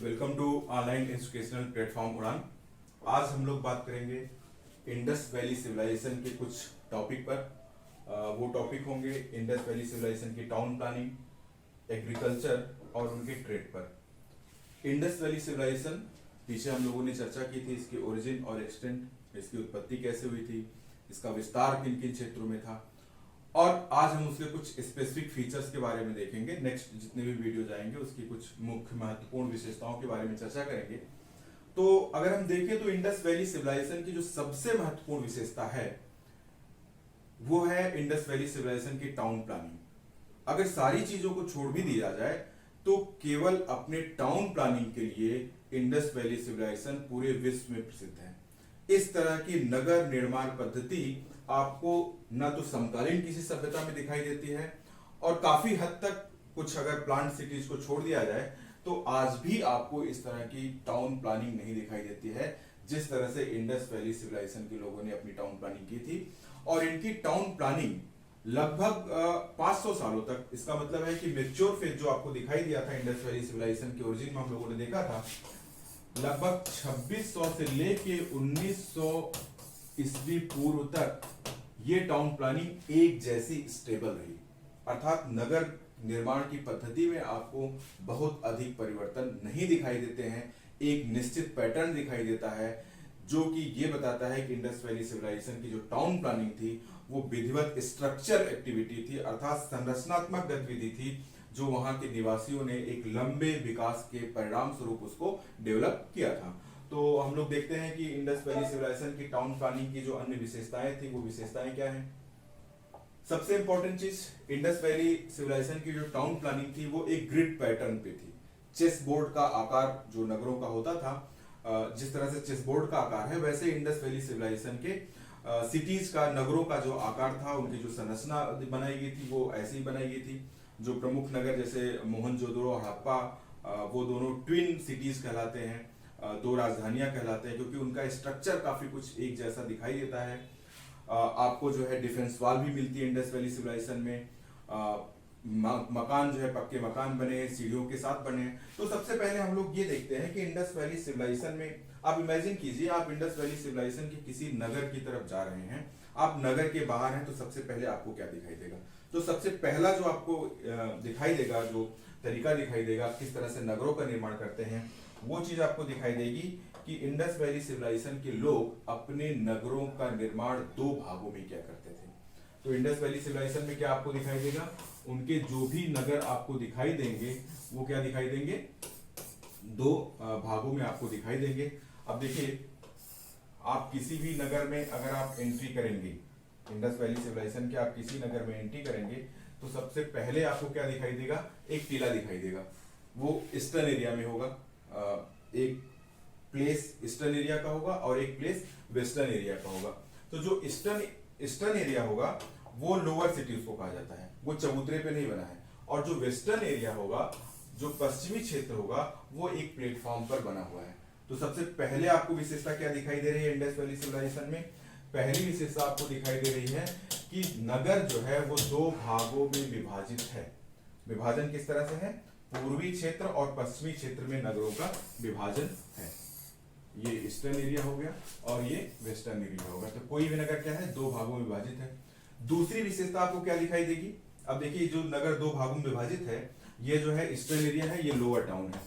Welcome to online educational platform Udaan. आज हम लोग बात करेंगे इंडस वैली सिविलाइजेशन के कुछ टॉपिक पर। वो टॉपिक होंगे इंडस वैली सिविलाइजेशन की टाउन प्लानिंग, एग्रीकल्चर और उनके ट्रेड पर। इंडस वैली सिविलाइजेशन पीछे हम लोगों ने चर्चा की थी, इसकी ओरिजिन और एक्सटेंट, इसकी उत्पत्ति कैसे हुई थी, इसका विस्तार किन किन क्षेत्रों में था, और आज हम उसके कुछ स्पेसिफिक फीचर्स के बारे में देखेंगे। नेक्स्ट जितने भी वीडियो जाएंगे उसकी कुछ मुख्य महत्वपूर्ण विशेषताओं के बारे में चर्चा करेंगे। तो अगर हम देखें तो इंडस वैली सिविलाइजेशन की जो सबसे महत्वपूर्ण विशेषता है वो है इंडस वैली सिविलाइजेशन की टाउन प्लानिंग। अगर सारी चीजों को छोड़ भी दिया जाए तो केवल अपने टाउन प्लानिंग के लिए इंडस वैली सिविलाइजेशन पूरे विश्व में प्रसिद्ध है। इस तरह की नगर निर्माण पद्धति आपको न तो समकालीन किसी सभ्यता में दिखाई देती है, और काफी हद तक कुछ अगर प्लांट सिटीज को छोड़ दिया जाए तो आज भी आपको इस तरह की टाउन प्लानिंग नहीं दिखाई देती है जिस तरह से इंडस वैली सिविलाइजेशन के लोगों ने अपनी टाउन प्लानिंग की थी। और इनकी टाउन प्लानिंग लगभग 500 सालों तक, इसका मतलब है कि मैच्योर फेज जो आपको दिखाई दिया था इंडस वैली सिविलाइजेशन के ओरिजिन में हम लोगों ने देखा था, लगभग 2600 से लेके 1900 ईस्वी पूर्व तक ये टाउन प्लानिंग एक जैसी स्टेबल रही। अर्थात नगर निर्माण की पद्धति में आपको बहुत अधिक परिवर्तन नहीं दिखाई देते हैं, एक निश्चित पैटर्न दिखाई देता है जो कि ये बताता है कि इंडस वैली सिविलाइजेशन की जो टाउन प्लानिंग थी वो विधिवत स्ट्रक्चर एक्टिविटी थी, अर्थात संरचनात्मक गतिविधि थी जो वहां के निवासियों ने एक लंबे विकास के परिणाम स्वरूप उसको डेवलप किया था। तो हम लोग देखते हैं कि इंडस वैली सिविलाइजेशन की टाउन प्लानिंग की जो अन्य विशेषताएं थी वो विशेषताएं क्या हैं। सबसे इंपॉर्टेंट चीज, इंडस वैली सिविलाइजेशन की जो टाउन प्लानिंग थी वो एक ग्रिड पैटर्न पे थी। चेस बोर्ड का आकार जो नगरों का होता था, जिस तरह से चेस बोर्ड का आकार है वैसे इंडस वैली सिविलाइजेशन के सिटीज का, नगरों का जो आकार था, उनकी जो संरचना बनाई गई थी वो ऐसी ही बनाई गई थी। जो प्रमुख नगर जैसे मोहनजोदड़ो और हड़प्पा, वो दोनों ट्विन सिटीज कहलाते हैं, दो राजधानियां कहलाते हैं, क्योंकि उनका स्ट्रक्चर काफी कुछ एक जैसा दिखाई देता है। आपको जो है डिफेंस वॉल भी मिलती है इंडस वैली सिविलाइजेशन में। मकान जो है पक्के मकान बने हैं, सीढ़ियों के साथ बने हैं। तो सबसे पहले हम लोग ये देखते हैं कि इंडस वैली सिविलाइजेशन में, आप इमेजिन कीजिए आप इंडस वैली सिविलाइजेशन के किसी नगर की तरफ जा रहे हैं, आप नगर के बाहर हैं, तो सबसे पहले आपको क्या दिखाई देगा? तो सबसे पहला जो आपको दिखाई देगा, जो तरीका दिखाई देगा किस तरह से नगरों का निर्माण करते हैं, वो चीज आपको दिखाई देगी कि इंडस वैली सिविलाइजेशन के लोग अपने नगरों का निर्माण दो भागों में क्या करते थे। तो इंडस वैली सिविलाइजेशन में क्या आपको दिखाई देगा, उनके जो भी नगर आपको दिखाई देंगे वो क्या दिखाई देंगे, दो भागों में आपको दिखाई देंगे। अब देखिए, आप किसी भी नगर में अगर आप एंट्री करेंगे, इंडस वैली सिविलाइजेशन के आप किसी नगर में एंट्री करेंगे तो सबसे पहले आपको क्या दिखाई देगा, एक टीला दिखाई देगा। वो ईस्टर्न एरिया में होगा, एक प्लेस ईस्टर्न एरिया का होगा और एक प्लेस वेस्टर्न एरिया का होगा। तो जो ईस्टर्न एरिया होगा वो लोअर सिटी उसको कहा जाता है, वो चबूतरे पे नहीं बना है। और जो वेस्टर्न एरिया होगा, जो पश्चिमी क्षेत्र होगा, वो एक प्लेटफॉर्म पर बना हुआ है। तो सबसे पहले आपको विशेषता क्या दिखाई दे रही है इंडस वैली सिविलाइजेशन में? पहली विशेषता आपको दिखाई दे रही है कि नगर जो है वो दो भागों में विभाजित है। विभाजन किस तरह से है? पूर्वी क्षेत्र और पश्चिमी क्षेत्र में नगरों का विभाजन है। ये ईस्टर्न एरिया हो गया और ये वेस्टर्न एरिया होगा। तो कोई भी नगर क्या है, दो भागों में विभाजित है। दूसरी विशेषता आपको क्या दिखाई देगी? अब देखिए, जो नगर दो भागों में विभाजित है, ये जो है ईस्टर्न एरिया है, ये लोअर टाउन है।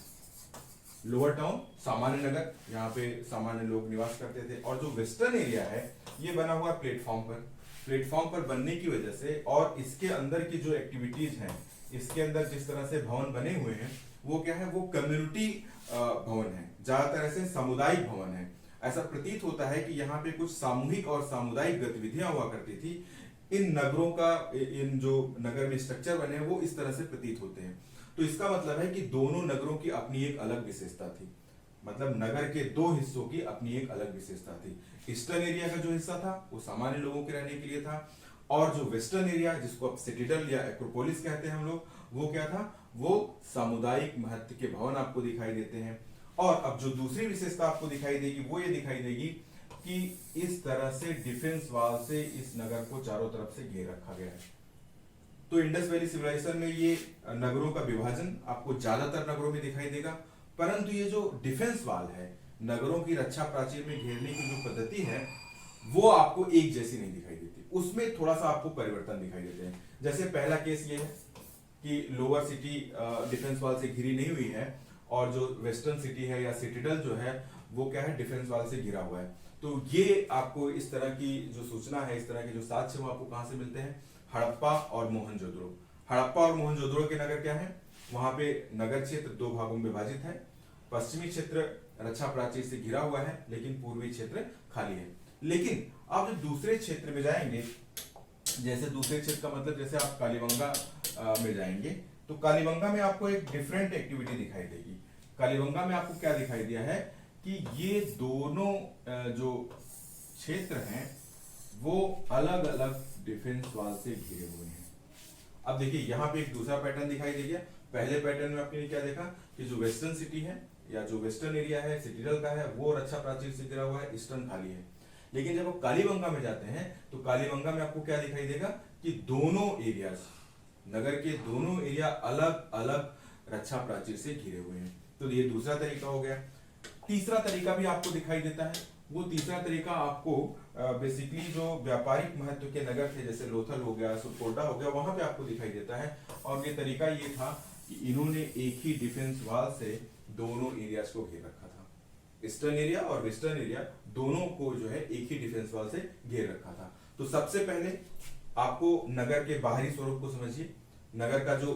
लोअर टाउन सामान्य नगर, यहाँ पे सामान्य लोग निवास करते थे। और जो वेस्टर्न एरिया है ये बना हुआ प्लेटफॉर्म पर। प्लेटफॉर्म पर बनने की वजह से और इसके अंदर की जो एक्टिविटीज हैं, इसके अंदर जिस तरह से भवन बने हुए हैं वो क्या है, वो कम्युनिटी भवन है, ज्यादातर ऐसे सामुदायिक भवन है। ऐसा प्रतीत होता है कि यहाँ पे कुछ सामूहिक और सामुदायिक गतिविधियां हुआ करती थी। इन नगरों का, इन जो नगर में स्ट्रक्चर बने हैं वो इस तरह से प्रतीत होते हैं। तो इसका मतलब है कि दोनों नगरों की अपनी एक अलग विशेषता थी, मतलब नगर के दो हिस्सों की अपनी एक अलग विशेषता थी। ईस्टर्न एरिया का जो हिस्सा था वो सामान्य लोगों के रहने के लिए था, और जो वेस्टर्न एरिया जिसको अब सिटिडल या एक्रोपोलिस कहते हैं हम लोग, वो क्या था, वो सामुदायिक महत्व के भवन आपको दिखाई देते हैं। और अब जो दूसरी विशेषता आपको दिखाई देगी वो ये दिखाई देगी कि इस तरह से डिफेंस वॉल से इस नगर को चारों तरफ से घेर रखा गया है। तो इंडस वैली सिविलाइजेशन में ये नगरों का विभाजन आपको ज्यादातर नगरों में दिखाई देगा। परंतु ये जो डिफेंस वाल है, नगरों की रक्षा प्राचीर में घेरने की जो पद्धति है वो आपको एक जैसी नहीं दिखाई देती, उसमें थोड़ा सा आपको परिवर्तन दिखाई देते हैं। जैसे पहला केस ये है कि लोअर सिटी डिफेंस वाल से घिरी नहीं हुई है और जो वेस्टर्न सिटी है या सिटीडल जो है वो क्या है, डिफेंस वाल से घिरा हुआ है। तो ये आपको इस तरह की जो सूचना है, इस तरह के जो साक्ष्य वो आपको कहां से मिलते हैं, हड़प्पा और मोहनजोदड़ो। हड़प्पा और मोहनजोदड़ो के नगर क्या है, वहां पे नगर क्षेत्र दो भागों में विभाजित है। पश्चिमी क्षेत्र रक्षा प्राचीर से घिरा हुआ है लेकिन पूर्वी क्षेत्र खाली है। लेकिन आप जब दूसरे क्षेत्र में जाएंगे, जैसे दूसरे क्षेत्र का मतलब जैसे आप कालीबंगा में जाएंगे, तो कालीबंगा में आपको एक डिफरेंट एक्टिविटी दिखाई देगी। कालीबंगा में आपको क्या दिखाई दिया है कि ये दोनों जो क्षेत्र हैं वो अलग अलग डिफेंस वाल से घिरे हुए हैं। अब देखिए यहाँ पे एक दूसरा पैटर्न दिखाई दे गया। पहले पैटर्न में आपने क्या देखा कि जो वेस्टर्न सिटी है या जो वेस्टर्न एरिया है सिटीडल का है वो रक्षा प्राचीर से घिरा हुआ है, ईस्टर्न खाली है। लेकिन जब आप कालीबंगा में जाते हैं तो कालीबंगा में आपको क्या दिखाई देगा कि दोनों एरिया, नगर के दोनों एरिया अलग अलग रक्षा प्राचीर से घिरे हुए हैं। तो ये दूसरा तरीका हो गया। तीसरा तरीका भी आपको दिखाई देता है। वो तीसरा तरीका आपको बेसिकली जो व्यापारिक महत्व के नगर थे जैसे लोथल हो गया, सुरकोटा हो गया, वहां पे आपको दिखाई देता है। और ये तरीका ये था कि इन्होंने एक ही डिफेंस वाल से दोनों एरियाज को घेर रखा था। ईस्टर्न एरिया और वेस्टर्न एरिया दोनों को जो है एक ही डिफेंस वाल से घेर रखा था। तो सबसे पहले आपको नगर के बाहरी स्वरूप को समझिए। नगर का जो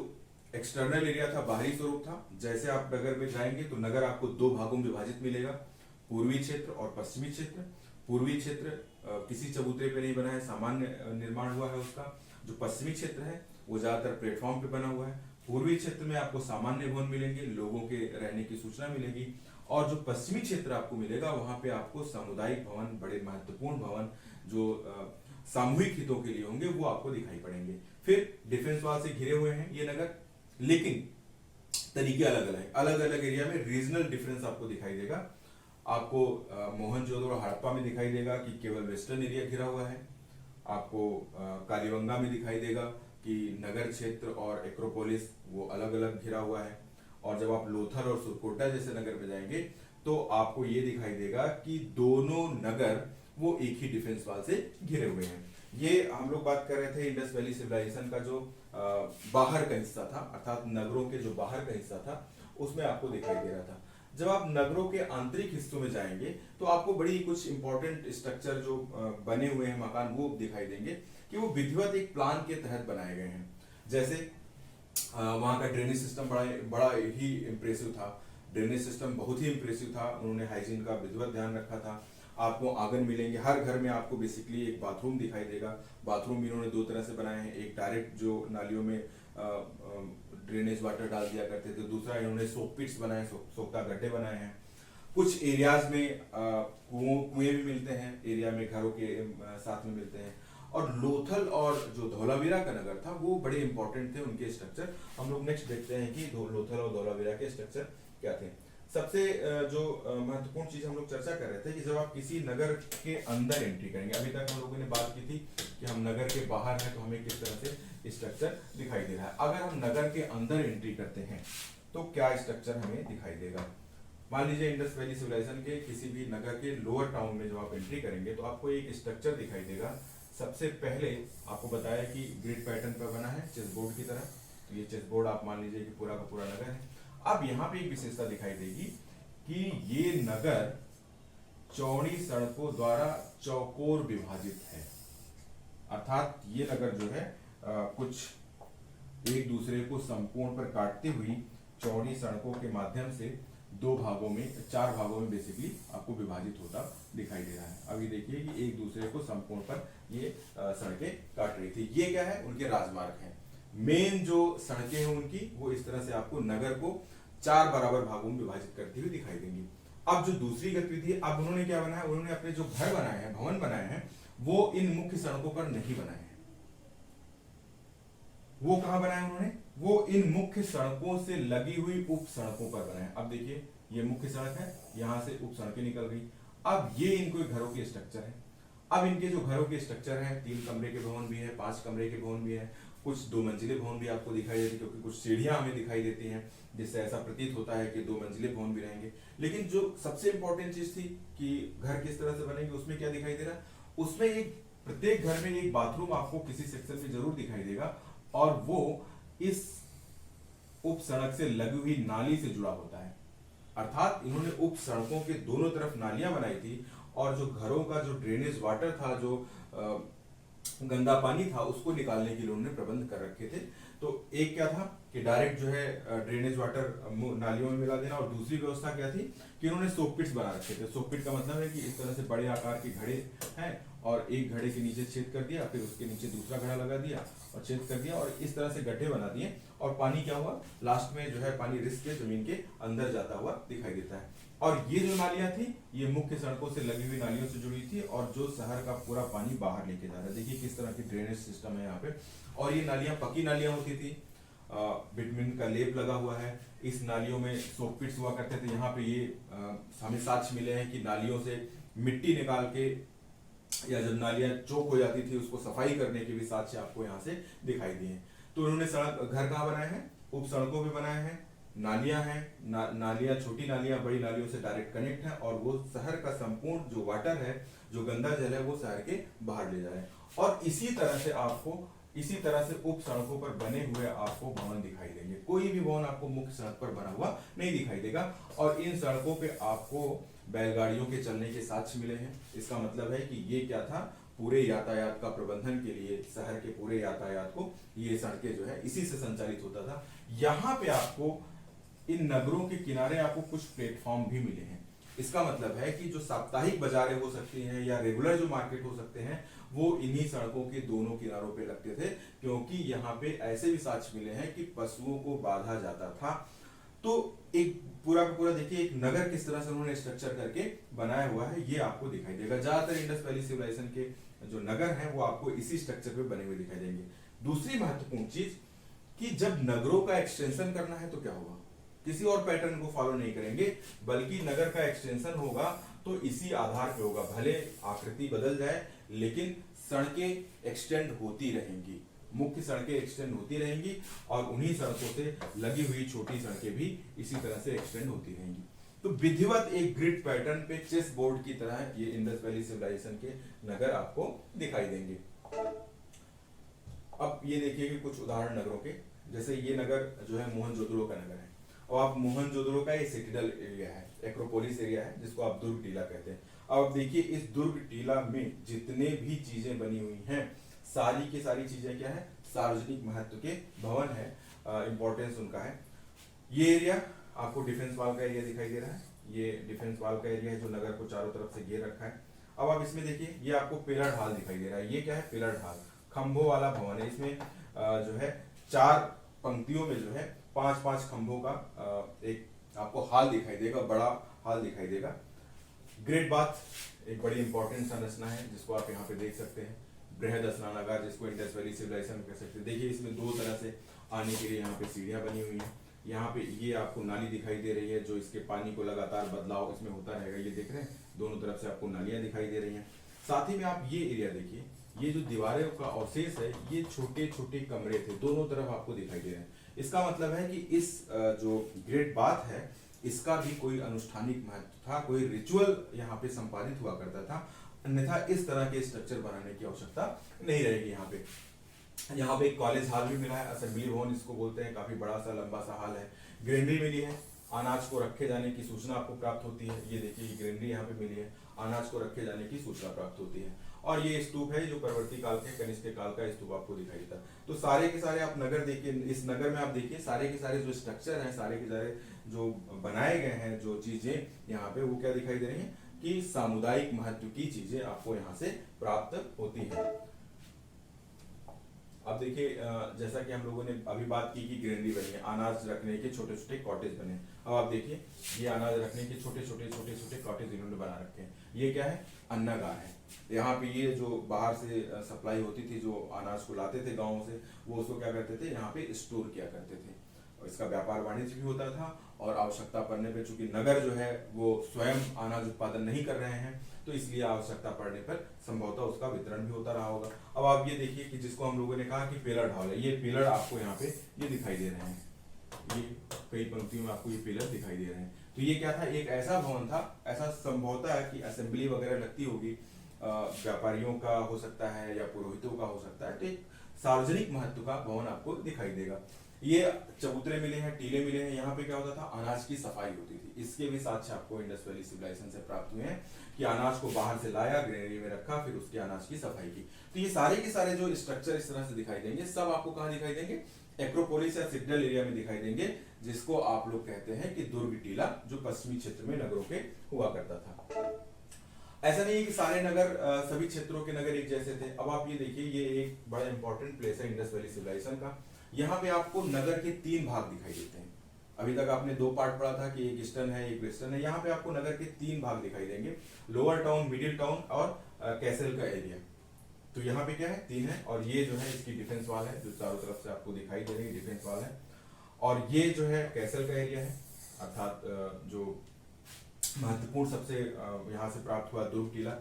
एक्सटर्नल एरिया था, बाहरी स्वरूप था। जैसे आप नगर में जाएंगे तो नगर आपको दो भागों में विभाजित मिलेगा, पूर्वी क्षेत्र और पश्चिमी क्षेत्र। पूर्वी क्षेत्र किसी चबूतरे पे नहीं बना है, सामान्य निर्माण हुआ है उसका। जो पश्चिमी क्षेत्र है वो ज्यादातर प्लेटफॉर्म पे बना हुआ है। पूर्वी क्षेत्र में आपको सामान्य भवन मिलेंगे, लोगों के रहने की सूचना मिलेगी। और जो पश्चिमी क्षेत्र आपको मिलेगा वहां पे आपको सामुदायिक भवन, बड़े महत्वपूर्ण भवन जो सामूहिक हितों के लिए होंगे वो आपको दिखाई पड़ेंगे। फिर डिफेंस वाल से घिरे हुए हैं ये नगर, लेकिन तरीके अलग अलग, अलग अलग एरिया में रीजनल डिफरेंस आपको दिखाई देगा। आपको मोहनजोदड़ो हड़प्पा में दिखाई देगा कि केवल वेस्टर्न एरिया घिरा हुआ है। आपको कालीबंगा में दिखाई देगा कि नगर क्षेत्र और एक्रोपोलिस वो अलग अलग घिरा हुआ है। और जब आप लोथल और सुरकोटा जैसे नगर में जाएंगे तो आपको ये दिखाई देगा कि दोनों नगर वो एक ही डिफेंस वाल से घिरे हुए हैं। ये हम लोग बात कर रहे थे इंडस वैली सिविलाइजेशन का जो बाहर का हिस्सा था, अर्थात नगरों के जो बाहर का हिस्सा था उसमें आपको दिखाई दे रहा था। जब आप नगरों के आंतरिक हिस्सों में जाएंगे तो आपको बड़ी कुछ इंपॉर्टेंट स्ट्रक्चर जो बने हुए हैं मकान वो दिखाई देंगे कि वो विधिवत एक प्लान के तहत बनाए गए हैं। जैसे वहाँ का ड्रेनेज सिस्टम बड़ा ही इम्प्रेसिव था। ड्रेनेज सिस्टम बहुत ही इम्प्रेसिव था। उन्होंने हाइजीन का विधिवत ध्यान रखा था। आपको आंगन मिलेंगे, हर घर में आपको बेसिकली एक बाथरूम दिखाई देगा। बाथरूम भी इन्होंने दो तरह से बनाए हैं, एक डायरेक्ट जो नालियों में ड्रेनेज वाटर डाल दिया करते थे, दूसरा इन्होंने सोक पिट्स बनाए, सोखता गड्ढे बनाए हैं। कुछ एरियाज में कुएं भी मिलते हैं, एरिया में घरों के साथ में मिलते हैं। और लोथल और जो धौलावीरा का नगर था वो बड़े इंपॉर्टेंट थे, उनके स्ट्रक्चर हम लोग नेक्स्ट देखते हैं कि लोथल और धौलावीरा के स्ट्रक्चर क्या थे। सबसे जो महत्वपूर्ण चीज हम लोग चर्चा कर रहे थे कि जब आप किसी नगर के अंदर एंट्री करेंगे, अभी तक हम लोगों ने बात की थी कि हम नगर के बाहर हैं तो हमें किस तरह से स्ट्रक्चर दिखाई दे रहा है। अगर हम नगर के अंदर एंट्री करते हैं तो क्या स्ट्रक्चर हमें दिखाई देगा। मान लीजिए इंडस वैली सिविलाइजेशन के किसी भी नगर के लोअर टाउन में जब आप एंट्री करेंगे तो आपको एक स्ट्रक्चर दिखाई देगा। सबसे पहले आपको बताया कि ग्रिड पैटर्न पर बना है चेस बोर्ड की तरह। तो ये चेस बोर्ड आप मान लीजिए कि पूरा का पूरा नगर है। अब यहाँ पे एक विशेषता दिखाई देगी कि ये नगर चौड़ी सड़कों द्वारा चौकोर विभाजित है। अर्थात ये नगर जो है कुछ एक दूसरे को संपूर्ण पर काटती हुई चौड़ी सड़कों के माध्यम से चार भागों में बेसिकली आपको विभाजित होता दिखाई दे रहा है। अभी देखिए कि एक दूसरे को संपूर्ण पर ये सड़कें काट रही थी। ये क्या है, उनके राजमार्ग हैं। मेन जो सड़कें हैं उनकी वो इस तरह से आपको नगर को चार बराबर भागों में विभाजित करती हुई दिखाई देंगी। अब जो दूसरी गतिविधि है, अब उन्होंने क्या बनाया, उन्होंने अपने जो घर बनाए हैं, भवन बनाए हैं, वो इन मुख्य सड़कों पर नहीं बनाए हैं। वो कहां बनाए उन्होंने, वो इन मुख्य सड़कों से लगी हुई उप सड़कों पर बनाए। अब देखिए ये मुख्य सड़क है, यहां से उप सड़कें निकल गई। अब ये इनको घरों के स्ट्रक्चर है। अब इनके जो घरों के स्ट्रक्चर हैं, 3 कमरे के भवन भी है, 5 कमरे के भवन भी है, कुछ 2 मंजिले भवन भी आपको दिखाई देते, क्योंकि कुछ सीढ़ियां हमें दिखाई देती हैं जिससे ऐसा प्रतीत होता है कि 2 मंजिले भवन भी रहेंगे। लेकिन जो सबसे इंपॉर्टेंट चीज थी कि घर किस तरह से बनेंगे, उसमें क्या दिखाई दे रहा है, उसमें एक प्रत्येक घर में एक बाथरूम आपको किसी सेक्शन में जरूर दिखाई देगा, और वो इस उप सड़क से लगी हुई नाली से जुड़ा होता है। अर्थात इन्होंने उप सड़कों के दोनों तरफ नालियां बनाई थी, और जो घरों का जो ड्रेनेज वाटर था, जो गंदा पानी था, उसको निकालने के लिए उन्होंने प्रबंध कर रखे थे। तो एक क्या था कि डायरेक्ट जो है ड्रेनेज वाटर नालियों में मिला देना, और दूसरी व्यवस्था क्या थी कि उन्होंने सोक पिट्स बना रखे थे। सोक पिट का मतलब है कि इस तरह से बड़े आकार के घड़े हैं, और एक घड़े के नीचे छेद कर दिया, फिर उसके नीचे दूसरा घड़ा लगा दिया और छेद कर दिया, और इस तरह से गड्ढे बना दिए, और पानी क्या हुआ, लास्ट में जो है पानी रिस के जमीन के अंदर जाता हुआ दिखाई देता है। और ये जो नालियां थी, ये मुख्य सड़कों से लगी हुई नालियों से जुड़ी थी, और जो शहर का पूरा पानी बाहर लेके जा रहा है। देखिए किस तरह की ड्रेनेज सिस्टम है यहाँ पे। और ये नालियां पक्की नालियां होती थी, बिटमिन का लेप लगा हुआ है। इस नालियों में सोक पिट्स हुआ करते थे। यहाँ पे ये हमें साक्ष्य मिले हैं कि नालियों से मिट्टी निकाल के, या जब नालियां चौक हो जाती थी, उसको सफाई करने के भी साक्ष्य आपको यहाँ से दिखाई दिए। तो उन्होंने सड़क घर कहाँ बनाए हैं, उप सड़कों पे बनाए हैं। नालियां हैं, नालियां, छोटी नालियां बड़ी नालियों से डायरेक्ट कनेक्ट है, और वो शहर का संपूर्ण जो वाटर है, जो गंदा जल है, वो शहर के बाहर ले जाए। और इसी तरह से उप सड़कों पर बने हुए आपको भवन दिखाई देंगे। कोई भी भवन आपको मुख्य सड़क पर बना हुआ नहीं दिखाई देगा। और इन सड़कों पे आपको बैलगाड़ियों के चलने के साक्ष्य मिले हैं। इसका मतलब है कि ये क्या था, पूरे यातायात का प्रबंधन के लिए, शहर के पूरे यातायात को ये सड़कें जो है इसी से संचालित होता था। यहाँ पे आपको इन नगरों के किनारे आपको कुछ प्लेटफॉर्म भी मिले हैं। इसका मतलब है कि जो साप्ताहिक बाजारें हो सकती हैं या रेगुलर जो मार्केट हो सकते हैं, वो इन्हीं सड़कों के दोनों किनारों पे लगते थे, क्योंकि यहाँ पे ऐसे भी साक्ष्य मिले हैं कि पशुओं को बांधा जाता था। तो एक पूरा का पूरा देखिए, एक नगर किस तरह से उन्होंने स्ट्रक्चर करके बनाया हुआ है, ये आपको दिखाई देगा। ज्यादातर इंडस वैली सिविलाइजेशन के जो नगर हैं, वो आपको इसी स्ट्रक्चर पे बने हुए दिखाई देंगे। दूसरी महत्वपूर्ण चीज कि जब नगरों का एक्सटेंशन करना है तो क्या होगा, किसी और पैटर्न को फॉलो नहीं करेंगे, बल्कि नगर का एक्सटेंशन होगा तो इसी आधार पे होगा। भले आकृति बदल जाए, लेकिन सड़कें एक्सटेंड होती रहेंगी, मुख्य सड़कें एक्सटेंड होती रहेंगी, और उन्हीं सड़कों से लगी हुई छोटी सड़कें भी इसी तरह से एक्सटेंड होती रहेंगी। तो विधिवत एक ग्रिड पैटर्न पे चेस बोर्ड की तरह ये इंडस वैली सिविलाइजेशन के नगर आपको दिखाई देंगे। अब ये देखिए कि कुछ उदाहरण नगरों के, जैसे ये नगर जो है मोहनजोदड़ो का नगर है, और आप मोहनजोदड़ो का ये सिटिडल एरिया है, एक्रोपोलिस एरिया है, जिसको आप दुर्ग टीला कहते हैं। अब देखिए इस दुर्ग टीला में जितने भी चीजें बनी हुई हैं, सारी की सारी चीजें क्या है, सार्वजनिक महत्व के भवन है, इंपॉर्टेंस उनका है। ये एरिया आपको डिफेंस वॉल का एरिया दिखाई दे रहा है, ये डिफेंस वॉल का एरिया है जो नगर को चारों तरफ से घेर रखा है। अब आप इसमें देखिए, ये आपको पिलर ढाल दिखाई दे रहा है। ये क्या है, पिलर ढाल, खंभों वाला भवन है। इसमें जो है 4 पंक्तियों में जो है 5-5 खंभों का एक आपको हाल दिखाई देगा, बड़ा हाल दिखाई देगा। ग्रेट बाथ एक बड़ी इंपॉर्टेंट संरचना है, जिसको आप यहाँ पे देख सकते हैं। बृहद स्नानागार, जिसको इंडस वैली सिविलाइजेशन कह सकते हैं। देखिए इसमें 2 तरह से आने के लिए यहाँ पे सीढ़ियाँ बनी हुई हैं। यहाँ पे ये आपको नाली दिखाई दे रही है, जो इसके पानी को लगातार बदलाव इसमें होता रहेगा। ये देख रहे हैं, दोनों तरफ से आपको नालियाँ दिखाई दे रही हैं। साथ ही में आप ये एरिया देखिए, ये जो दीवारें का अवशेष है, ये छोटे छोटे कमरे थे, दोनों तरफ आपको दिखाई दे रहे हैं। इसका मतलब है कि इस जो ग्रेट बाथ है, इसका भी कोई अनुष्ठानिक महत्व था, कोई रिचुअल यहाँ पे संपादित हुआ करता था, अन्यथा इस तरह के स्ट्रक्चर बनाने की आवश्यकता नहीं रहेगी। यहाँ पे एक कॉलेज हॉल भी मिला है, असेंबली भवन इसको बोलते हैं, काफी बड़ा सा लंबा सा हॉल है। ग्रेनरी मिली है, अनाज को रखे जाने की सूचना आपको प्राप्त होती है। ये देखिए ग्रेनरी यहाँ पे मिली है, अनाज को रखे जाने की सूचना प्राप्त होती है। और ये स्तूप है जो परवर्ती काल के, कनिष्क काल का स्तूप आपको दिखाई देता है। तो सारे के सारे आप नगर देखिए, इस नगर में आप देखिए सारे के सारे जो स्ट्रक्चर हैं, सारे के सारे जो बनाए गए हैं, जो चीजें यहाँ पे, वो क्या दिखाई दे रही हैं कि सामुदायिक महत्व की चीजें आपको यहाँ से प्राप्त होती है। अब देखिए जैसा कि हम लोगों ने अभी बात की कि ग्रेनरी बनी है, अनाज रखने के छोटे छोटे कॉटेज बने। अब आप देखिए ये अनाज रखने के छोटे छोटे कॉटेज इन्होंने बना रखे हैं। ये क्या है, अन्नागार है। यहाँ पे ये जो बाहर से सप्लाई होती थी, जो अनाज को लाते थे गाँव से, वो उसको क्या करते थे, यहाँ पे स्टोर किया करते थे। इसका व्यापार वाणिज्य भी होता था, और आवश्यकता पड़ने पे चूंकि नगर जो है वो स्वयं अनाज उत्पादन नहीं कर रहे हैं, तो इसलिए आवश्यकता पड़ने पर संभवतः उसका वितरण भी होता रहा होगा। अब आप ये देखिए कि जिसको हम लोगों ने कहा कि पिलर ढाल है, ये पिलर आपको यहाँ पे ये दिखाई दे रहे हैं, ये कई पंक्तियों में आपको ये पिलर दिखाई दे रहे हैं। तो ये क्या था, एक ऐसा भवन था, ऐसा संभवतः है कि असेंबली वगैरह लगती होगी, व्यापारियों का हो सकता है या पुरोहितों का हो सकता है, तो एक सार्वजनिक महत्व का भवन आपको दिखाई देगा। ये चबूतरे मिले हैं, टीले मिले हैं, यहाँ पे क्या होता था, अनाज की सफाई होती थी। इसके भी साक्ष्य आपको इंडस वैली सिविलाइजेशन से प्राप्त हुए हैं कि अनाज को बाहर से लाया, ग्रेनरी में रखा, फिर उसके अनाज की सफाई की। तो ये सारे के सारे जो स्ट्रक्चर इस तरह से दिखाई देंगे, सब आपको कहाँ दिखाई देंगे, एक्रोपोलिस या सिटडल एरिया में दिखाई देंगे, जिसको आप लोग कहते हैं कि दुर्ग टीला, जो पश्चिमी क्षेत्र में नगरों के हुआ करता था। ऐसा नहीं है कि सारे नगर सभी क्षेत्रों के नगर एक जैसे थे। अब आप ये देखिए, ये एक बड़ा इंपॉर्टेंट प्लेस है इंडस वैली सिविलाइजेशन का। यहाँ पे आपको नगर के 3 भाग दिखाई देते हैं। अभी तक आपने 2 पार्ट पढ़ा था कि एक ईस्टर्न है, एक वेस्टर्न है। यहाँ पे आपको नगर के 3 भाग दिखाई देंगे, लोअर टाउन, मिडिल टाउन और कैसल का एरिया। तो यहाँ पे क्या है, 3 है, और ये जो है इसकी डिफेंस वॉल है, जो चारों तरफ से आपको दिखाई दे रही है, डिफेंस वॉल है। और ये जो है कैसल का एरिया है, अर्थात जो महत्वपूर्ण सबसे यहाँ से प्राप्त हुआ दुर्ग टीला।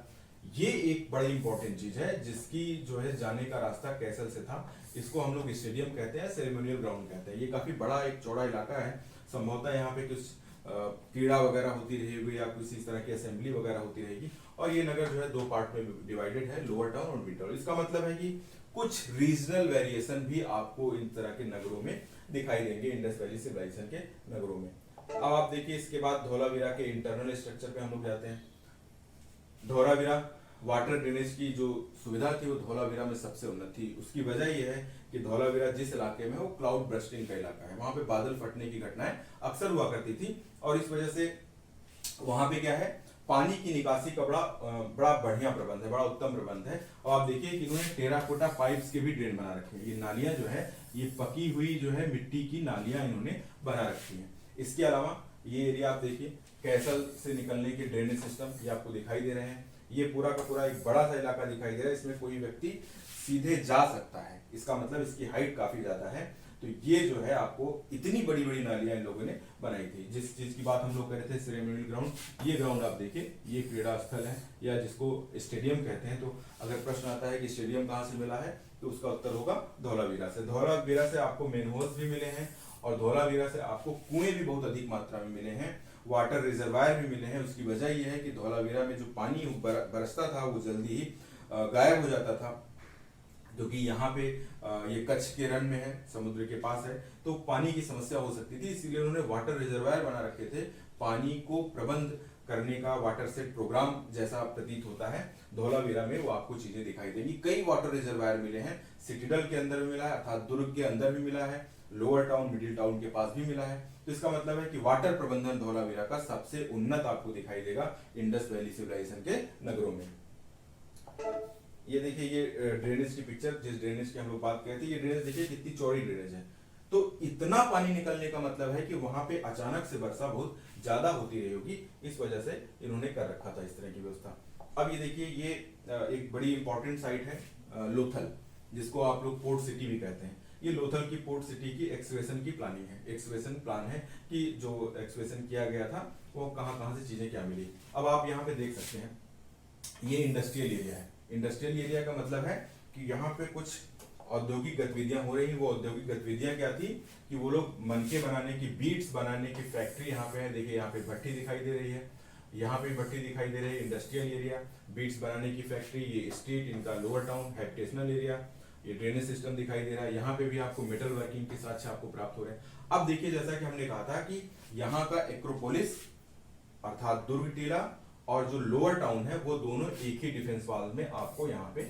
ये एक बड़ी इंपॉर्टेंट चीज है, जिसकी जो है जाने का रास्ता कैसल से था। इसको हम लोग स्टेडियम कहते हैं, सेरेमोनियल ग्राउंड कहते हैं। ये काफी बड़ा एक चौड़ा इलाका है, संभवतः यहाँ पे कुछ क्रीड़ा वगैरह होती रहेगी या किसी तरह की असेंबली वगैरह होती रहेगी। और ये नगर जो है 2 पार्ट में डिवाइडेड है, लोअर टाउन और मिड टाउन। इसका मतलब है कि कुछ रीजनल वेरिएशन भी आपको इन तरह के नगरों में दिखाई देंगे, इंडस वैली सिविलाइजेशन के नगरों में। अब आप देखिए, इसके बाद धौलावीरा के इंटरनल स्ट्रक्चर पे हम लोग जाते हैं। धौलावीरा वाटर ड्रेनेज की जो सुविधा थी वो धौलावीरा में सबसे उन्नत थी। उसकी वजह यह है कि धौलावीरा जिस इलाके में, वो क्लाउड बर्स्टिंग का इलाका है, वहां पे बादल फटने की घटनाएं अक्सर हुआ करती थी, और इस वजह से वहां पे क्या है, पानी की निकासी का बड़ा बढ़िया प्रबंध है, बड़ा उत्तम प्रबंध है। और आप देखिए कि इन्होंने टेराकोटा पाइप्स के भी ड्रेन बना रखे हैं। ये नालियां जो है, ये पकी हुई जो है मिट्टी की नालियां इन्होंने बना रखी है। इसके अलावा ये एरिया आप देखिए, कैसल से निकलने के ड्रेनेज सिस्टम ये आपको दिखाई दे रहे हैं। ये पूरा का पूरा एक बड़ा सा इलाका दिखाई दे रहा है, इसमें कोई व्यक्ति सीधे जा सकता है। इसका मतलब इसकी हाइट काफी ज्यादा है। तो ये जो है आपको इतनी बड़ी बड़ी नालियां इन लोगों ने बनाई थी। जिस चीज की बात हम लोग कर रहे थे, सेरेमोनियल ग्राउंड, ये ग्राउंड आप देखिए, ये क्रीड़ा स्थल है या जिसको स्टेडियम कहते हैं। तो अगर प्रश्न आता है कि स्टेडियम कहाँ से मिला है, तो उसका उत्तर होगा धौलावीरा से। धौलावीरा से आपको मेनहोल्स भी मिले हैं, और धौलावीरा से आपको कुएं भी बहुत अधिक मात्रा में मिले हैं, वाटर रिजर्वायर भी मिले हैं। उसकी वजह यह है कि धौलावीरा में जो पानी बरसता था वो जल्दी ही गायब हो जाता था, क्योंकि यहाँ पे ये कच्छ के रण में है, समुद्र के पास है, तो पानी की समस्या हो सकती थी। इसीलिए उन्होंने वाटर रिजर्वायर बना रखे थे, पानी को प्रबंध करने का वाटर सेट प्रोग्राम जैसा प्रतीत होता है। धौलावीरा में वो आपको चीजें दिखाई देंगी। कई वाटर रिजर्वायर मिले हैं, सिटीडल के अंदर भी मिला है, अर्थात दुर्ग के अंदर भी मिला है, लोअर टाउन, मिडिल टाउन के पास भी मिला है। तो इसका मतलब है कि वाटर प्रबंधन धौलावीरा का सबसे उन्नत आपको दिखाई देगा इंडस वैली सिविलाइजेशन के नगरों में। ये देखिए, ये ड्रेनेज की पिक्चर, जिस ड्रेनेज की हम लोग बात करते हैं, ये ड्रेनेज देखिए कितनी चौड़ी ड्रेनेज है। तो इतना पानी निकलने का मतलब है कि वहां पे अचानक से वर्षा बहुत ज्यादा होती रही होगी, इस वजह से इन्होंने कर रखा था इस तरह की व्यवस्था। अब ये देखिए, ये एक बड़ी इंपॉर्टेंट साइट है लोथल, जिसको आप लोग पोर्ट सिटी भी कहते हैं। ये लोथल की पोर्ट सिटी की एक्सकवेशन की प्लानिंग है, एक्सकवेशन प्लान है कि जो एक्सकवेशन किया गया था वो कहाँ कहाँ से चीजें क्या मिली। अब आप यहाँ पे देख सकते हैं, ये इंडस्ट्रियल एरिया है। इंडस्ट्रियल एरिया का मतलब है कि यहाँ पे कुछ औद्योगिक गतिविधियां हो रही। वो औद्योगिक गतिविधियां क्या थी कि वो लोग मनके बनाने की, बीट्स बनाने की फैक्ट्री यहाँ पे है। देखिए, यहाँ पे भट्टी दिखाई दे रही है, यहाँ पे भट्टी दिखाई दे रही है। इंडस्ट्रियल एरिया, बीट्स बनाने की फैक्ट्री, ये स्ट्रीट इनका लोअर टाउन, हैबिटेशनल एरिया, ये ड्रेनेज सिस्टम दिखाई दे रहा है। यहाँ पे भी आपको मेटल वर्किंग के साथ आपको प्राप्त हो रहे हैं। अब देखिए, जैसा कि हमने कहा था कि यहाँ का एक्रोपोलिस अर्थात दुर्ग टीला और जो लोअर टाउन है, वो दोनों एक ही डिफेंस वॉल में आपको यहाँ पे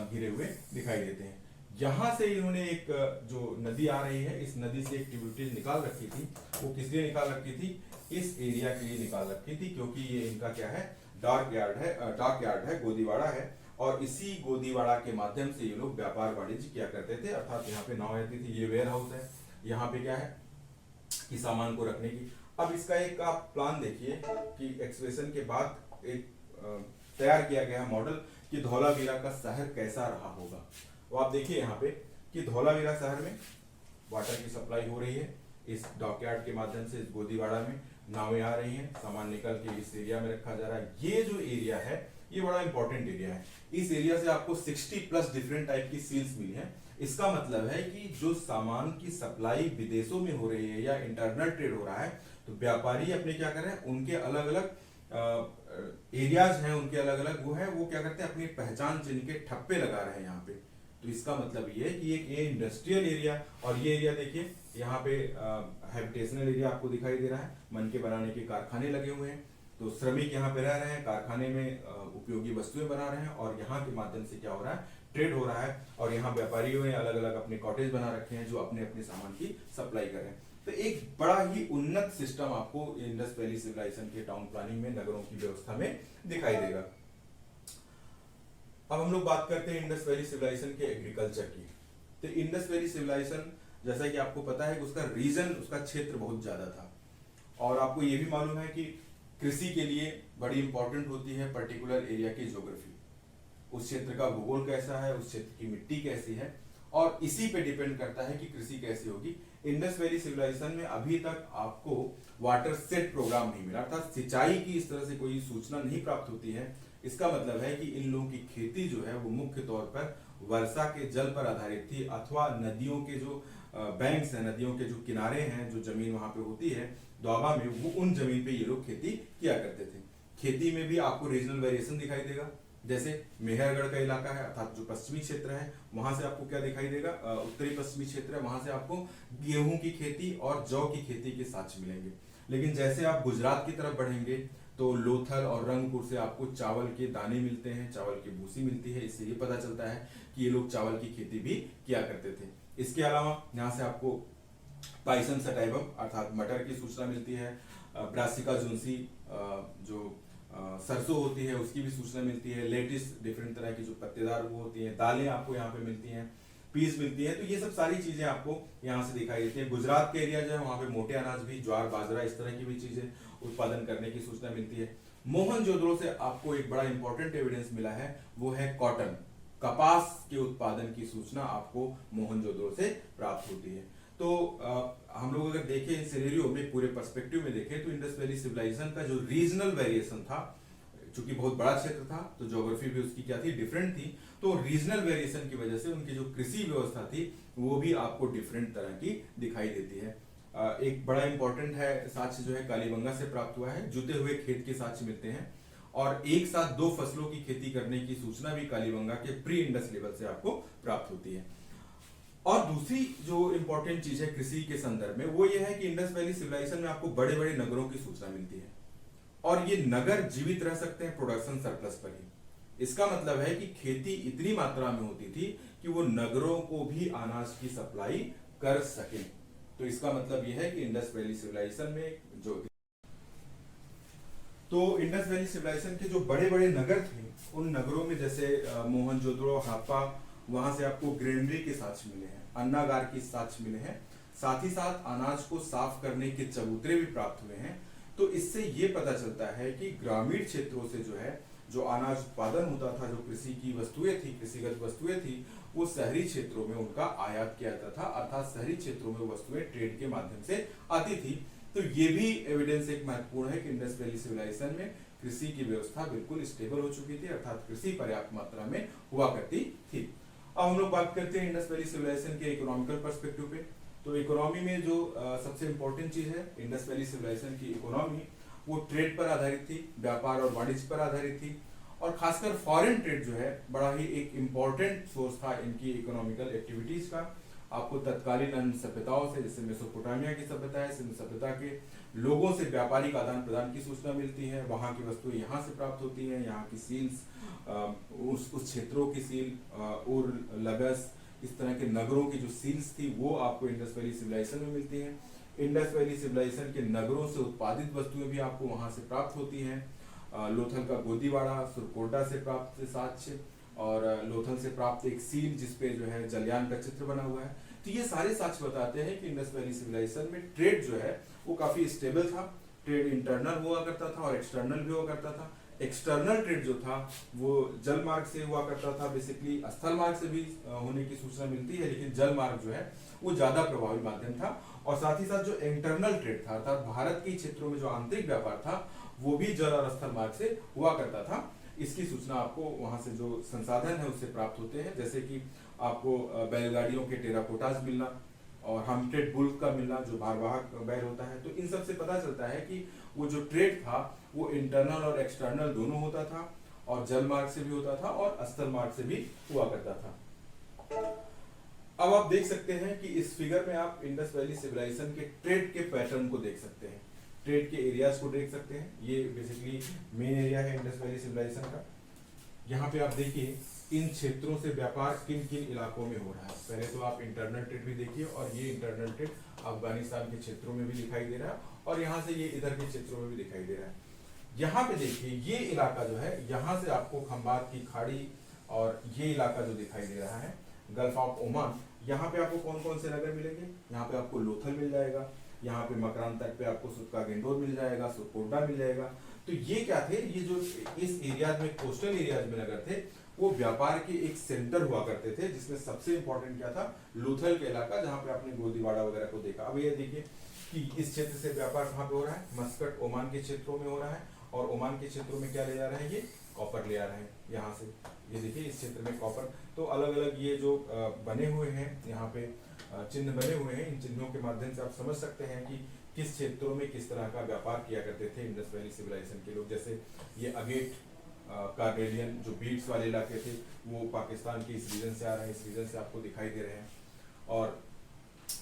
घिरे हुए दिखाई देते हैं। यहाँ से इन्होंने एक जो नदी आ रही है, इस नदी से एक ट्रिब्यूटरी निकाल रखी थी। वो किस लिए निकाल रखी थी? इस एरिया के लिए निकाल रखी थी, क्योंकि ये इनका क्या है, डार्क यार्ड है, गोदीवाड़ा है। और इसी गोदीवाड़ा के माध्यम से ये लोग व्यापार वाणिज्य किया करते थे, अर्थात यहाँ पे नाव आती थी। ये वेयर हाउस है, यहाँ पे क्या है कि सामान को रखने की। अब इसका एक आप प्लान देखिए कि एक्सकवेशन के बाद एक तैयार किया गया मॉडल कि धौलावीरा का शहर कैसा रहा होगा। वो आप देखिए यहाँ पे कि धौलावीरा शहर में वाटर की सप्लाई हो रही है, इस डॉकयार्ड के माध्यम से इस गोदीवाड़ा में नावें आ रही हैं, सामान निकल के इस एरिया में रखा जा रहा है। ये जो एरिया है ये बड़ा इंपॉर्टेंट एरिया है। इस एरिया से आपको 60 प्लस डिफरेंट टाइप की सील्स मिली हैं। इसका मतलब है कि जो सामान की सप्लाई विदेशों में हो रही है या इंटरनल ट्रेड हो रहा है, तो व्यापारी अपने क्या कर रहे हैं, उनके अलग अलग एरियाज हैं, उनके अलग अलग वो क्या करते हैं, अपनी पहचान चिन्ह के ठप्पे लगा रहे हैं यहाँ पे। तो इसका मतलब ये है कि एक ये इंडस्ट्रियल एरिया, और ये एरिया देखिए यहाँ पे हैबिटेशनल एरिया आपको दिखाई दे रहा है, मन के बनाने के कारखाने लगे हुए हैं। तो श्रमिक यहाँ पे रह रहे हैं, कारखाने में उपयोगी वस्तुएं बना रहे हैं, और यहाँ के माध्यम से क्या हो रहा है, ट्रेड हो रहा है। और यहाँ व्यापारियों ने अलग अलग अपने कॉटेज बना रखे हैं जो अपने अपने सामान की सप्लाई कर रहे हैं। तो एक बड़ा ही उन्नत सिस्टम आपको इंडस वैली सिविलाइजेशन के टाउन प्लानिंग में, नगरों की व्यवस्था में दिखाई देगा। अब हम लोग बात करते हैं इंडस वैली सिविलाइजेशन के एग्रीकल्चर की। तो इंडस वैली सिविलाइजेशन, जैसा कि आपको पता है कि उसका रीजन, उसका क्षेत्र बहुत ज्यादा था, और आपको ये भी मालूम है कि कृषि के लिए बड़ी इंपॉर्टेंट होती है पर्टिकुलर एरिया की ज्योग्राफी, उस क्षेत्र का भूगोल कैसा है, उस क्षेत्र की मिट्टी कैसी है, और इसी पे डिपेंड करता है कि कृषि कैसी होगी। इंडस वैली सिविलाइजेशन में अभी तक आपको वाटर सेट प्रोग्राम नहीं मिला, अर्थात सिंचाई की इस तरह से कोई सूचना नहीं प्राप्त होती है। इसका मतलब है कि इन लोगों की खेती जो है वो मुख्य तौर पर वर्षा के जल पर आधारित थी, अथवा नदियों के जो बैंक्स हैं, नदियों के जो किनारे हैं, जो जमीन वहां पे होती है दोआबा में, वो उन जमीन पे ये लोग खेती किया करते थे। खेती में भी आपको रीजनल वेरिएशन दिखाई देगा, जैसे मेहरगढ़ का इलाका है, अर्थात जो पश्चिमी क्षेत्र है, वहां से आपको क्या दिखाई देगा, उत्तरी पश्चिमी क्षेत्र है, वहां से आपको गेहूं की खेती और जौ की खेती के साक्ष्य मिलेंगे। लेकिन जैसे आप गुजरात की तरफ बढ़ेंगे तो लोथल और रंगपुर से आपको चावल के दाने मिलते हैं, चावल की भूसी मिलती है। इससे ये पता चलता है कि ये लोग चावल की खेती भी किया करते थे। इसके अलावा यहाँ से आपको पाइसन सटाइवम अर्थात मटर की सूचना मिलती है, ब्रासिका जुन्सी जो सरसों होती है उसकी भी सूचना मिलती है, लेटिस डिफरेंट तरह की जो पत्तेदार वो होती है, दालें आपको यहाँ पे मिलती हैं, पीस मिलती है। तो ये सब सारी चीजें आपको यहाँ से दिखाई देती है। गुजरात के एरिया जो है वहां पे मोटे अनाज भी, ज्वार बाजरा इस तरह की भी चीजें उत्पादन करने की सूचना मिलती है। मोहनजोदड़ो से आपको एक बड़ा इंपॉर्टेंट एविडेंस मिला है, वो है कॉटन, कपास के उत्पादन की सूचना आपको मोहनजोदड़ो से प्राप्त होती है। तो हम लोग अगर देखें इन सिनेरियो में पूरे पर्सपेक्टिव में देखें तो इंडस वैली सिविलाइजेशन का जो रीजनल वेरिएशन था, चूंकि बहुत बड़ा क्षेत्र था तो ज्योग्राफी भी उसकी क्या थी, डिफरेंट थी। तो रीजनल वेरिएशन की वजह से उनकी जो कृषि व्यवस्था थी वो भी आपको डिफरेंट तरह की दिखाई देती है। एक बड़ा इंपॉर्टेंट है साक्ष्य जो है कालीबंगा से प्राप्त हुआ है, जुते हुए खेत के साक्ष्य मिलते हैं, और एक साथ दो फसलों की खेती करने की सूचना भी कालीबंगा के प्री इंडस लेवल से आपको प्राप्त होती है। और दूसरी जो इंपॉर्टेंट चीज है कृषि के संदर्भ में वो ये है कि इंडस वैली सिविलाइजेशन में आपको बड़े बड़े नगरों की सूचना मिलती है, और ये नगर जीवित रह सकते हैं प्रोडक्शन सरप्लस पर ही। इसका मतलब है कि खेती इतनी मात्रा में होती थी कि वो नगरों को भी अनाज की सप्लाई कर सके। तो इसका मतलब यह है कि इंडस वैली सिविलाइजेशन में जो इंडस वैली सिविलाइजेशन के जो बड़े बड़े नगर थे उन नगरों में जैसे मोहनजोदड़ो, हापा, वहां से आपको ग्रेनरी के साक्ष्य मिले हैं, अन्नागार के साक्ष्य मिले हैं, साथ ही साथ अनाज को साफ करने के चबूतरे भी प्राप्त हुए हैं। तो इससे ये पता चलता है कि ग्रामीण क्षेत्रों से जो है जो अनाज उत्पादन होता था, जो कृषि की वस्तुएं थी, कृषिगत वस्तुएं थी, वो शहरी क्षेत्रों में उनका आयात किया जाता था, अर्थात शहरी क्षेत्रों में वस्तुएं ट्रेड के माध्यम से आती थी। तो ये भी एविडेंस एक महत्वपूर्ण है कि इंडस वैली सिविलाइजेशन में कृषि की व्यवस्था बिल्कुल स्टेबल हो चुकी थी, अर्थात कृषि पर्याप्त मात्रा में हुआ करती थी। अब हम लोग बात करते हैं इंडस वैली सिविलाइजेशन के इकोनॉमिकल पर्सपेक्टिव पे। तो इकोनॉमी में जो सबसे इंपॉर्टेंट चीज है, इंडस वैली सिविलाइजेशन की इकोनॉमी वो ट्रेड पर आधारित थी, व्यापार और वाणिज्य पर आधारित थी, और खासकर फॉरेन ट्रेड जो है बड़ा ही एक इम्पॉर्टेंट सोर्स था इनकी इकोनॉमिकल एक्टिविटीज का। आपको तत्कालीन अन्य सभ्यताओं से, जैसे मेसोपोटामिया की सभ्यता है, सिंधु सभ्यता के लोगों से व्यापारिक आदान प्रदान की सूचना मिलती है, वहां की वस्तुएं यहाँ से प्राप्त होती हैं, यहाँ की सील्स, उस क्षेत्रों की सील, उर, लगस, इस तरह के नगरों की जो सील्स थी वो आपको इंडस वैली सिविलाइजेशन में मिलती है। इंडस वैली सिविलाइजेशन के नगरों से उत्पादित वस्तुएं भी आपको वहां से प्राप्त होती हैं। लोथल का गोदीवाड़ा, सुरकोटा से प्राप्त साक्ष्य, और लोथल से प्राप्त एक सील जिसपे जो है जलयान का चित्र बना हुआ है। तो ये सारे साक्ष्य बताते हैं कि इंडस वैली सिविलाइजेशन में ट्रेड जो है वो काफी स्टेबल था। ट्रेड इंटरनल हुआ करता था और एक्सटर्नल भी हुआ करता था। एक्सटर्नल ट्रेड जो था वो जल मार्ग से हुआ करता था, बेसिकली स्थल मार्ग से भी होने की सूचना मिलती है, लेकिन जल मार्ग जो है वो ज्यादा प्रभावी माध्यम था। और साथ ही साथ जो इंटरनल ट्रेड था अर्थात भारत के क्षेत्रों में जो आंतरिक व्यापार था वो भी जल और स्थल मार्ग से हुआ करता था। इसकी सूचना आपको वहां से जो संसाधन है उससे प्राप्त होते हैं, जैसे कि आपको बैलगाड़ियों के टेराकोटास मिलना और हम्प्टेड बुल का मिलना जो भारवाहक बैल होता है। तो इन सब से पता चलता है कि वो जो ट्रेड था वो इंटरनल और एक्सटर्नल दोनों होता था और जल मार्ग से भी होता था और स्थल मार्ग से भी हुआ करता था। अब आप देख सकते हैं कि इस फिगर में आप इंडस वैली सिविलाइजेशन के ट्रेड के पैटर्न को देख सकते हैं, ट्रेड के एरियाज को देख सकते हैं। ये बेसिकली मेन एरिया है इंडस वैली सिविलाइजेशन का। यहाँ पे आप देखिए इन क्षेत्रों से व्यापार किन किन इलाकों में हो रहा है। पहले तो आप इंटरनल ट्रेड भी देखिए और ये इंटरनल ट्रेड अफगानिस्तान के क्षेत्रों में भी दिखाई दे रहा है और यहाँ से ये इधर के क्षेत्रों में भी दिखाई दे रहा है। यहाँ पे देखिए ये इलाका जो है यहाँ से आपको खंबात की खाड़ी और ये इलाका जो दिखाई दे रहा है गल्फ ऑफ ओमान, यहाँ पे आपको कौन कौन से नगर मिलेंगे? यहाँ पे आपको लोथल मिल जाएगा, यहाँ पे मकरान तट पे आपको सुतका गेंडोर मिल जाएगा, सुकोरडा मिल जाएगा। तो ये क्या थे? ये जो इस एरियाज में कोस्टल एरियाज में नगर थे वो व्यापार के एक सेंटर हुआ करते थे, जिसमें सबसे इंपॉर्टेंट क्या था? लोथल के इलाका, जहाँ पे आपने गोदीवाड़ा वगैरह को देखा। अब ये देखिए कि इस क्षेत्र से व्यापार कहाँ पे हो रहा है? मस्कट ओमान के क्षेत्रों में हो रहा है और ओमान के क्षेत्रों में क्या ले जा रहे हैं? ये कॉपर ले आ रहे हैं यहाँ से। ये देखिए इस क्षेत्र में कॉपर। तो अलग अलग ये जो बने हुए हैं यहाँ पे चिन्ह बने हुए हैं, इन चिन्हों के माध्यम से आप समझ सकते हैं कि किस क्षेत्रों में किस तरह का व्यापार किया करते थे इंडस वैली सिविलाइजेशन के लोग। जैसे ये अगेट कार्डेलियन जो बीड्स वाले इलाके थे वो पाकिस्तान के इस रीजन से आ रहे हैं, इस रीजन से आपको दिखाई दे रहे हैं। और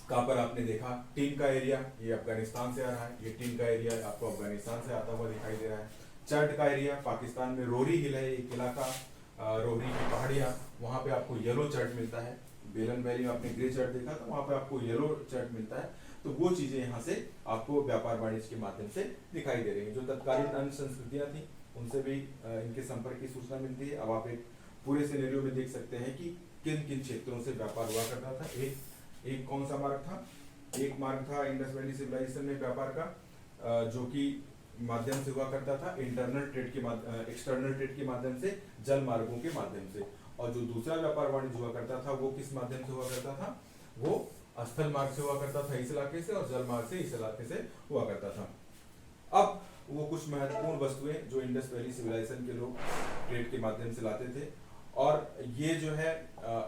कॉपर आपने देखा टीन का एरिया ये अफगानिस्तान से आ रहा है, ये टीन का एरिया आपको अफगानिस्तान से आता हुआ दिखाई दे रहा है। चर्ट का एरिया पाकिस्तान में रोरी हिल है एक इलाका, रोहरी की पहाड़ियाँ, वहाँ पे आपको येलो चर्ट मिलता है। बेलन वैली में आपने ग्रे चर्ट देखा तो वहाँ पे आपको येलो चर्ट मिलता है। तो वो चीजें यहाँ से आपको व्यापार वाणिज्य के माध्यम से दिखाई दे रही हैं। जो तत्कालीन अन्य संस्कृतियाँ थी उनसे भी इनके संपर्क की सूचना मिलती है। अब आप एक पूरे सिनेरियो में देख सकते हैं कि किन किन क्षेत्रों से व्यापार हुआ करता था। एक कौन सा मार्ग था? एक मार्ग था इंडस वैली सिविलाइजेशन में व्यापार का जो कि माध्यम से हुआ करता था इंटरनल ट्रेड के एक्सटर्नल ट्रेड के माध्यम से, जल मार्गों के माध्यम से। और जो दूसरा व्यापार वाणिज्य हुआ करता था वो किस माध्यम से हुआ करता था? वो स्थल मार्ग से हुआ करता था इस इलाके से, और जल मार्ग से इस इलाके से हुआ करता था। अब वो कुछ महत्वपूर्ण वस्तुएं जो इंडस वैली सिविलाइजेशन के लोग ट्रेड के माध्यम से लाते थे, और ये जो है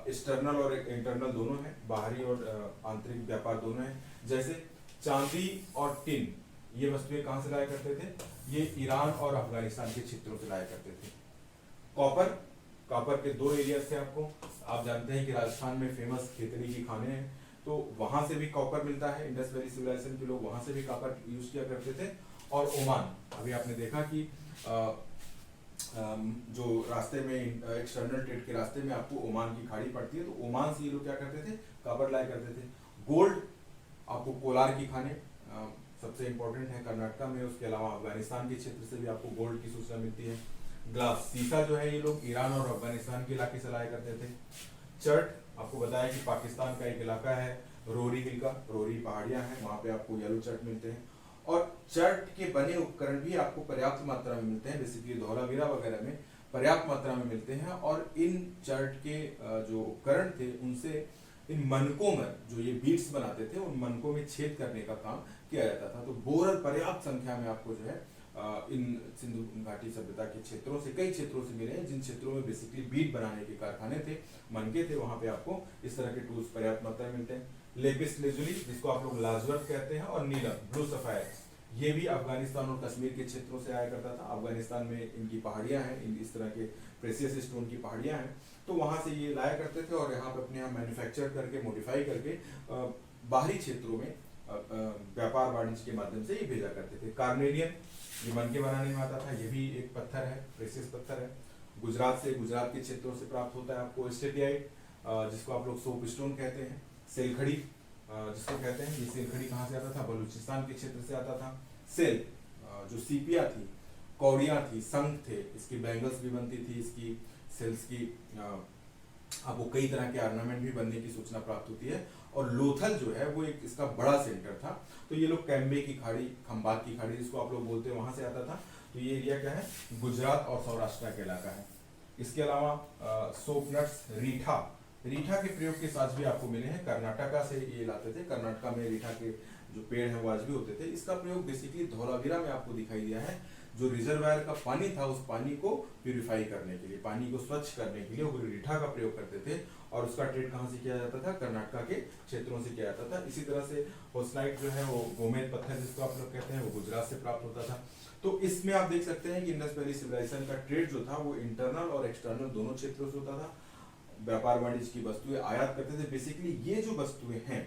एक्सटर्नल और इंटरनल दोनों है, बाहरी और आंतरिक व्यापार दोनों है। जैसे चांदी और टिन ये वस्तुएं कहाँ से लाया करते थे? ये ईरान और अफगानिस्तान के क्षेत्रों से लाया करते थे। कॉपर के दो एरिया थे आपको, आप जानते हैं कि राजस्थान में फेमस खेतड़ी की खाने हैं, तो वहां से भी कॉपर मिलता है। इंडस वैली सिविलाइजेशन के लोग वहां से भी कॉपर यूज किया करते थे। और ओमान, अभी आपने देखा कि जो रास्ते में एक्सटर्नल ट्रेड के रास्ते में आपको ओमान की खाड़ी पड़ती है, तो ओमान से ये लोग क्या करते थे? कॉपर लाया करते थे। गोल्ड आपको कोलार की खाने सबसे इंपॉर्टेंट है कर्नाटका में, उसके अलावा अफगानिस्तान के क्षेत्र से भी आपको गोल्ड की सूचना मिलती है। ग्लास सीसा जो है ये लोग ईरान और अफगानिस्तान के इलाके से लाया करते थे। चर्ट आपको बताया कि पाकिस्तान का एक इलाका है रोरी हिल का, रोरी पहाड़ियां हैं, वहां पे आपको येलो चर्ट मिलते हैं। और चर्ट के बने उपकरण भी आपको पर्याप्त मात्रा में मिलते हैं, बेसिकली धौलावीरा वगैरह में पर्याप्त मात्रा में मिलते हैं। और इन चर्ट के जो उपकरण थे उनसे इन मनकों में जो ये बीट्स बनाते थे उन मनकों में छेद करने का काम किया जाता था। तो बोरर पर्याप्त संख्या में आपको जो है इन सिंधु घाटी सभ्यता के क्षेत्रों से, कई क्षेत्रों से मिले हैं जिन क्षेत्रों में बेसिकली बीट बनाने के कारखाने थे, मनके थे, वहां पे आपको इस तरह के टूल्स पर्याप्त मात्रा में मिलते हैं। लेपिस लेजुली जिसको आप लोग लाजवर्थ कहते हैं, और नीलम ब्लू सफायर ये भी अफगानिस्तान और कश्मीर के क्षेत्रों से आया करता था। अफगानिस्तान में इनकी पहाड़ियां हैं, इस तरह के प्रेसियस स्टोन की पहाड़ियां हैं, तो वहां से ये लाया करते थे और यहाँ पे अपने यहाँ मैन्युफैक्चर करके मॉडिफाई करके बाहरी क्षेत्रों में व्यापार वाणिज्य के माध्यम से ये भेजा करते थे। कार्नेलियन ये मनके बनाने में आता था, ये भी एक पत्थर है, प्रेसियस पत्थर है। गुजरात के क्षेत्रों से प्राप्त होता है आपको स्टेटियाइट जिसको आप लोग सोप स्टोन कहते हैं। सेलखड़ी जिसको कहते हैं, ये सेलखड़ी कहाँ से आता था? बलूचिस्तान के क्षेत्र से आता था। सेल जो सीपिया थी, कौड़ियाँ थी, शंख थे, इसकी बैंगल्स भी बनती थी, इसकी सेल्स की आपको कई तरह के ऑर्नामेंट भी बनने की सूचना प्राप्त होती है। और लोथल जो है वो एक इसका बड़ा सेंटर था। तो ये लोग कैम्बे की खाड़ी, खंबात की खाड़ी जिसको आप लोग बोलते हैं, वहां से आता था। तो ये एरिया क्या है? गुजरात और सौराष्ट्र का इलाका है। इसके अलावा सोपनट्स, रीठा रीठा के प्रयोग के साथ भी आपको मिले हैं, कर्नाटका से ये लाते थे। कर्नाटका में रीठा के जो पेड़ हैं वो आज भी होते थे। इसका प्रयोग बेसिकली धौलावीरा में आपको दिखाई दिया है। जो रिजर्वायर का पानी था उस पानी को प्यूरिफाई करने के लिए, पानी को स्वच्छ करने के लिए वो रीठा का प्रयोग करते थे। और उसका ट्रेड कहाँ से किया जाता था? कर्नाटका के क्षेत्रों से किया जाता था। इसी तरह से होसनाइट जो है वो गोमेद पत्थर जिसको आप लोग कहते हैं, वो गुजरात से प्राप्त होता था। तो इसमें आप देख सकते हैं कि इंडस वैली सिविलाइजेशन का ट्रेड जो था वो इंटरनल और एक्सटर्नल दोनों क्षेत्रों से होता था। व्यापार वाणिज्य की वस्तुएं आयात करते थे। बेसिकली ये जो वस्तुएं हैं,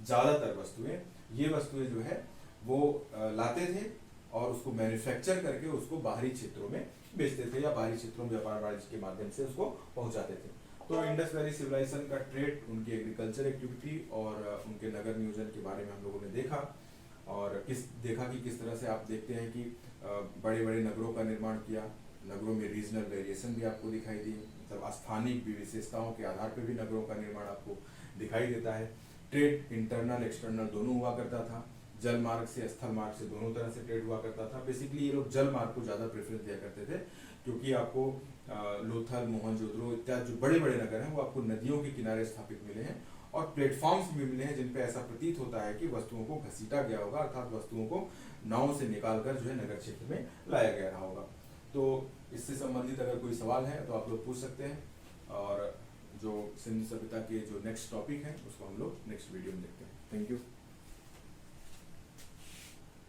ज्यादातर वस्तुएं, ये वस्तुएं जो है वो लाते थे और उसको मैन्युफैक्चर करके उसको बाहरी क्षेत्रों में बेचते थे या बाहरी क्षेत्रों में व्यापार वाणिज्य के माध्यम से उसको पहुंचाते थे। तो इंडस वैली सिविलाइजेशन का ट्रेड, उनकी एग्रीकल्चर एक्टिविटी और उनके नगर नियोजन के बारे में हम लोगों ने देखा। और देखा कि किस तरह से आप देखते हैं कि बड़े बड़े नगरों का निर्माण किया। नगरों में रीजनल वेरिएशन भी आपको दिखाई दी, मतलब स्थानिक विशेषताओं के आधार पर भी नगरों का निर्माण आपको दिखाई देता है। ट्रेड इंटरनल एक्सटर्नल दोनों हुआ करता था। जल मार्ग से, स्थल मार्ग से, दोनों तरह से ट्रेड हुआ करता था। बेसिकली ये लोग जल मार्ग को ज़्यादा प्रेफरेंस दिया करते थे, क्योंकि आपको लोथल, मोहनजोदड़ो इत्यादि जो बड़े बड़े नगर हैं वो आपको नदियों के किनारे स्थापित मिले हैं और प्लेटफॉर्म्स भी मिले हैं जिन पे ऐसा प्रतीत होता है कि वस्तुओं को घसीटा गया होगा, अर्थात वस्तुओं को नाव से निकालकर जो है नगर क्षेत्र में लाया गया रहा होगा। तो इससे संबंधित अगर कोई सवाल है तो आप लोग पूछ सकते हैं। और जो सिंधु सभ्यता के जो नेक्स्ट टॉपिक है उसको हम लोग नेक्स्ट वीडियो में देखते हैं। Thank you.